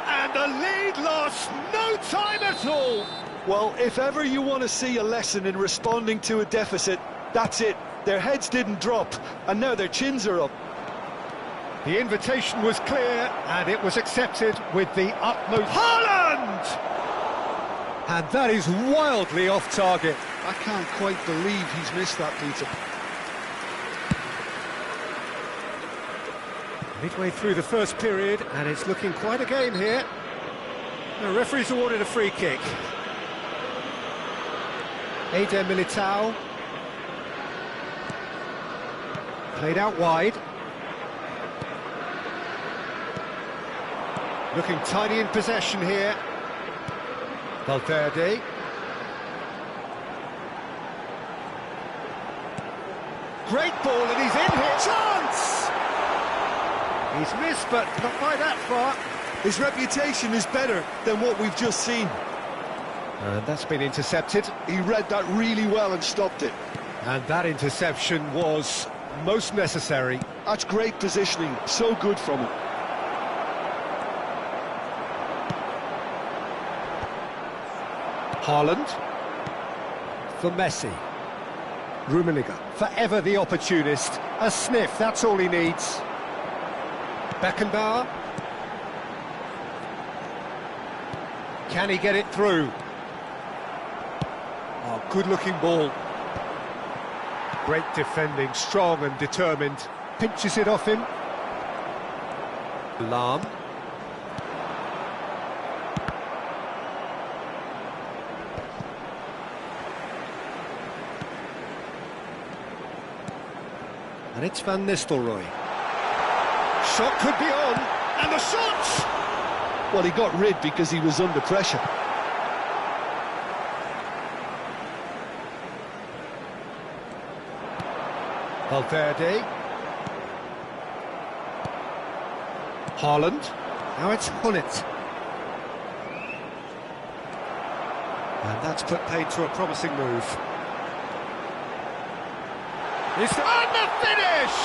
And the lead lost no time at all! Well, if ever you want to see a lesson in responding to a deficit, that's it. Their heads didn't drop, and now their chins are up. The invitation was clear, and it was accepted with the utmost... Haaland! And that is wildly off target. I can't quite believe he's missed that, Peter. Midway through the first period, and it's looking quite a game here. The referee's awarded a free kick. Eder Militao. Played out wide. Looking tidy in possession here. Valverde. Great ball, and he's in here. Chance! He's missed, but not by that far. His reputation is better than what we've just seen. And that's been intercepted. He read that really well and stopped it. And that interception was most necessary. That's great positioning, so good from him. Haaland. For Messi. Rummenigge. Forever the opportunist. A sniff, that's all he needs. Beckenbauer. Can he get it through? Oh, good-looking ball. Great defending, strong and determined. Pinches it off him. Lahm. And it's Van Nistelrooy. Shot could be on, and the shot! Well, he got rid because he was under pressure. Valverde. Haaland. Now it's Hullet. And that's put paid to a promising move. And the finish!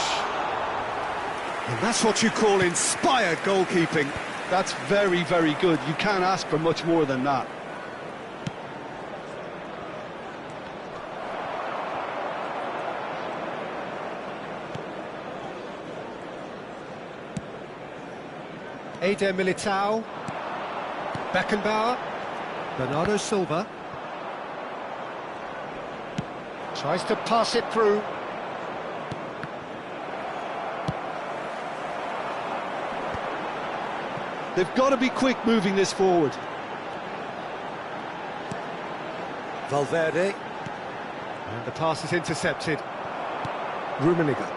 And that's what you call inspired goalkeeping. That's very, very good. You can't ask for much more than that. Eder Militao. Beckenbauer. Bernardo Silva. Tries to pass it through. They've got to be quick moving this forward. Valverde. And the pass is intercepted. Rummenigge.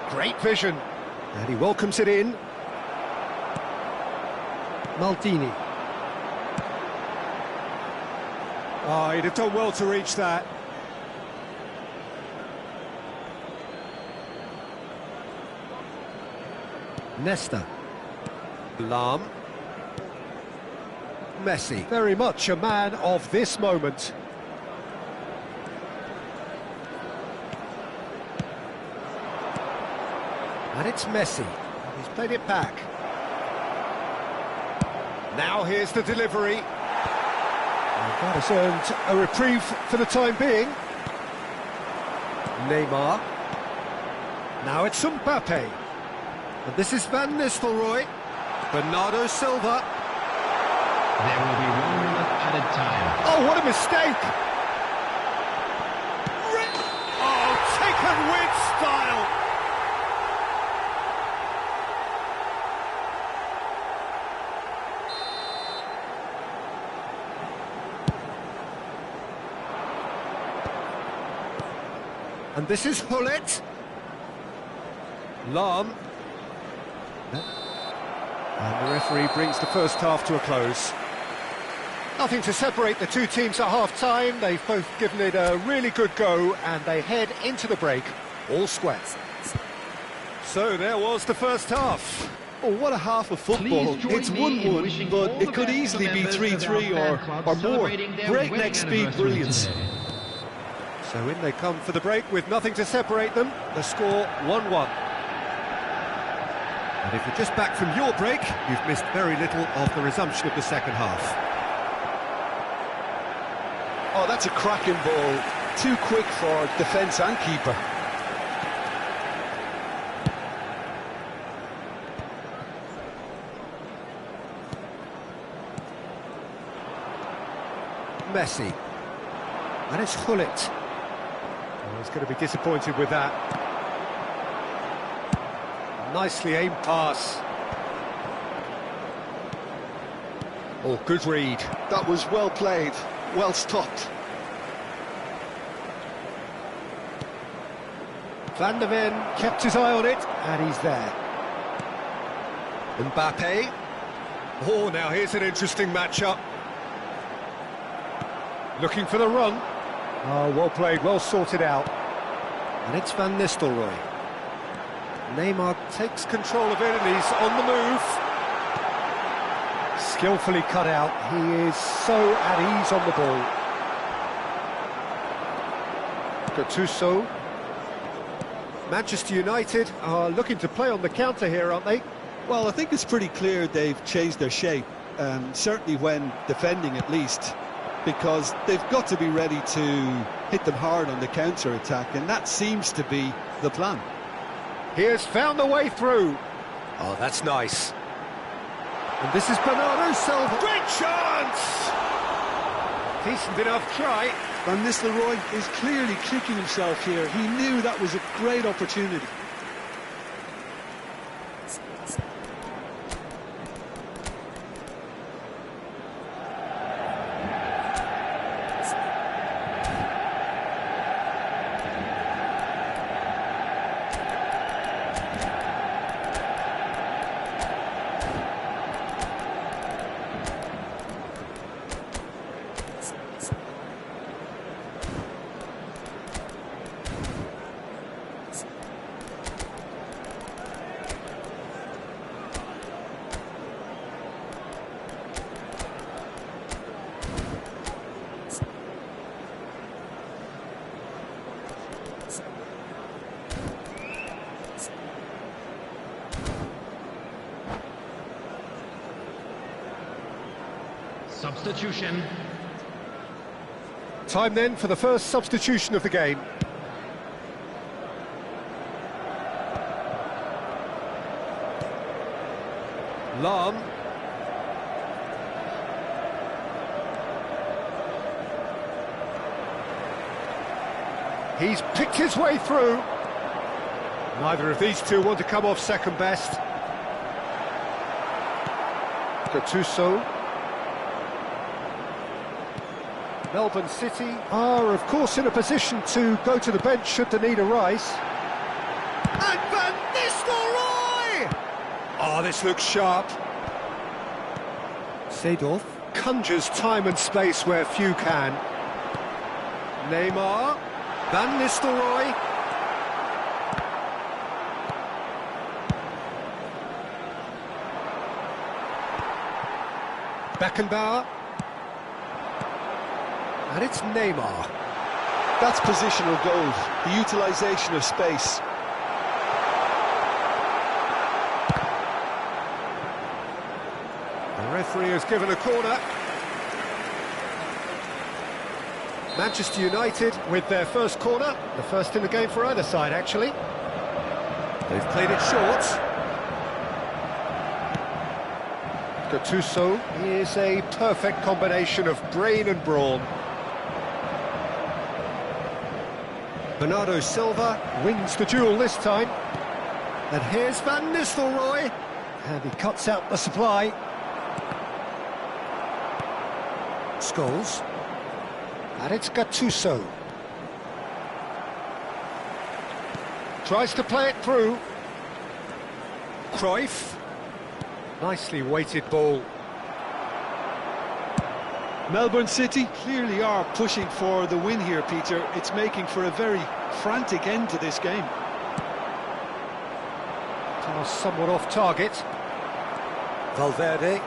Great vision. And he welcomes it in. Maldini. Oh, he'd have done well to reach that. Nesta. Lahm. Messi. Very much a man of this moment. And it's Messi. He's played it back. Now here's the delivery. And that has earned a reprieve for the time being. Neymar. Now it's Mbappe. And this is Van Nistelrooy. Bernardo Silva. There will be 1 minute added time. Oh, what a mistake! Oh, taken with style! And this is Hullet. Lahm. And the referee brings the first half to a close. Nothing to separate the two teams at half-time. They've both given it a really good go, and they head into the break all square. So there was the first half. Oh, what a half of football. Please join It's me in wishing 1-1, but all it the could best easily to be members of our 3-3 fan club or more. celebrating their Breakneck wedding speed anniversary brilliance. today. So in they come for the break with nothing to separate them. The score 1-1. And if you're just back from your break, you've missed very little of the resumption of the second half. Oh, that's a cracking ball. Too quick for defence and keeper. Messi. And it's Hullet. Oh, he's going to be disappointed with that. Nicely aimed pass. Oh, good read. That was well played, well stopped. Van der Ven kept his eye on it, and he's there. Mbappe. Oh, now here's an interesting matchup. Looking for the run. Oh, well played, well sorted out. And it's Van Nistelrooy. Neymar takes control of it, and he's on the move. Skillfully cut out. He is so at ease on the ball. Gattuso. Manchester United are looking to play on the counter here, aren't they? Well, I think it's pretty clear they've changed their shape, certainly when defending at least, because they've got to be ready to hit them hard on the counter-attack, and that seems to be the plan. He has found the way through. Oh, that's nice. And this is Bernardo Silva. Great chance! Decent enough try. Van Nistelrooy is clearly kicking himself here. He knew that was a great opportunity. Substitution. Time then for the first substitution of the game. Lahm. He's picked his way through. Neither of these two want to come off second best. Gattuso. Melbourne City are, of course, in a position to go to the bench should the need arise. And Van Nistelrooy! Oh, this looks sharp. Seedorf conjures time and space where few can. Neymar. Van Nistelrooy. Beckenbauer. And it's Neymar. That's positional goal, the utilisation of space. The referee has given a corner. Manchester United with their first corner, the first in the game for either side, actually. They've played it short. Gattuso is a perfect combination of brain and brawn. Bernardo Silva wins the duel this time. And here's Van Nistelrooy. And he cuts out the supply. Scholes. And it's Gattuso. Tries to play it through. Cruyff. Nicely weighted ball. Melbourne City clearly are pushing for the win here, Peter. It's making for a very frantic end to this game. Pass somewhat off target. Valverde.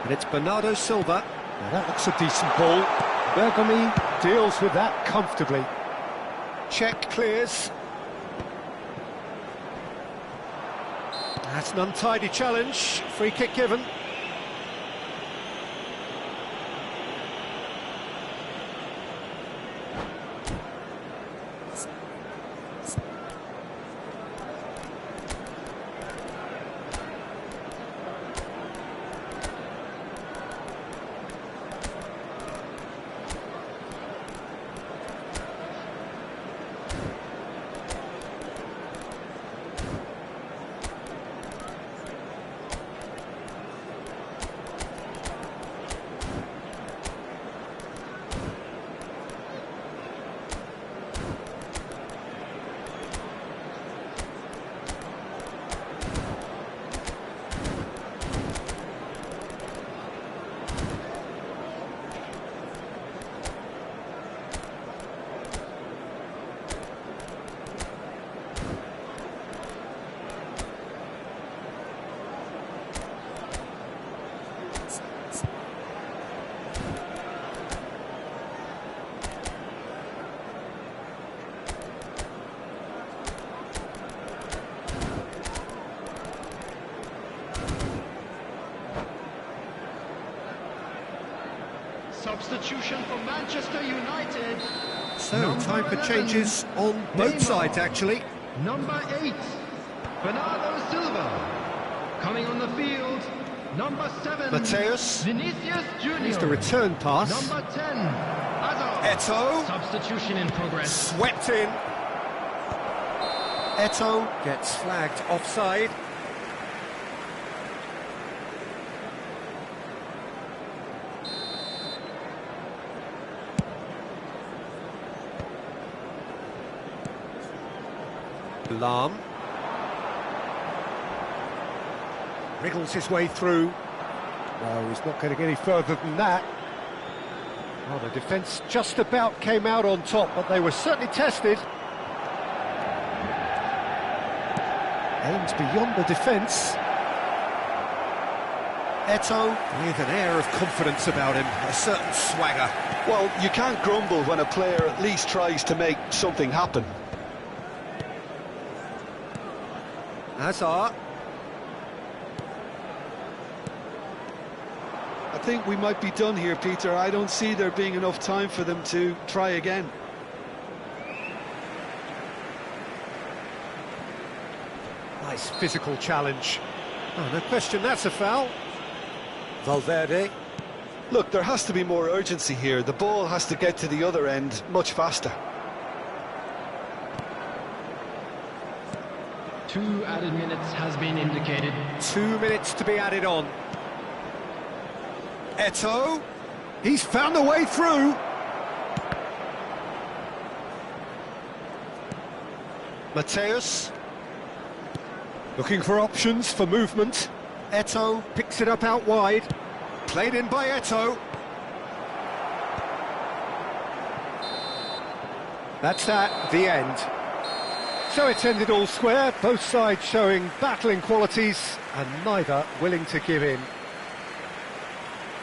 And it's Bernardo Silva. Now that looks a decent ball. Bergomi deals with that comfortably. Check clears. That's an untidy challenge. Free kick given. Substitution for Manchester United. So, Number time for 11, changes on both Neymar. sides, actually. Number 8, Bernardo Silva. Coming on the field, number 7, Mateus. Vinicius Junior. Here's the return pass. Number 10, Hazard. Eto'o. Substitution in progress. Swept in. Eto'o gets flagged offside. Lahm. Wriggles his way through. No, he's not going to get any further than that. Well, the defence just about came out on top, but they were certainly tested. Aims beyond the defence. Eto'o with an air of confidence about him, a certain swagger. Well, you can't grumble when a player at least tries to make something happen. Hazard. I think we might be done here, Peter. I don't see there being enough time for them to try again. Nice physical challenge. Oh, no question, that's a foul. Valverde. Look, there has to be more urgency here. The ball has to get to the other end much faster. 2 added minutes has been indicated. 2 minutes to be added on. Eto'o. He's found a way through. Mateus. Looking for options for movement. Eto'o. Picks it up out wide. Played in by Eto'o. That's that, the end. So it's ended all square, both sides showing battling qualities and neither willing to give in.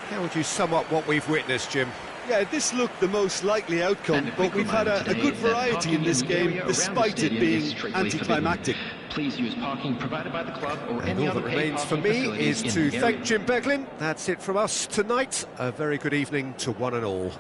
How would you sum up what we've witnessed, Jim? Yeah, this looked the most likely outcome, but we've had a good variety in this game, despite it being anticlimactic. Please use parking provided by the club or And any all other that paid remains for parking me facilities is in to the thank area. Jim Beglin. That's it from us tonight. A very good evening to one and all.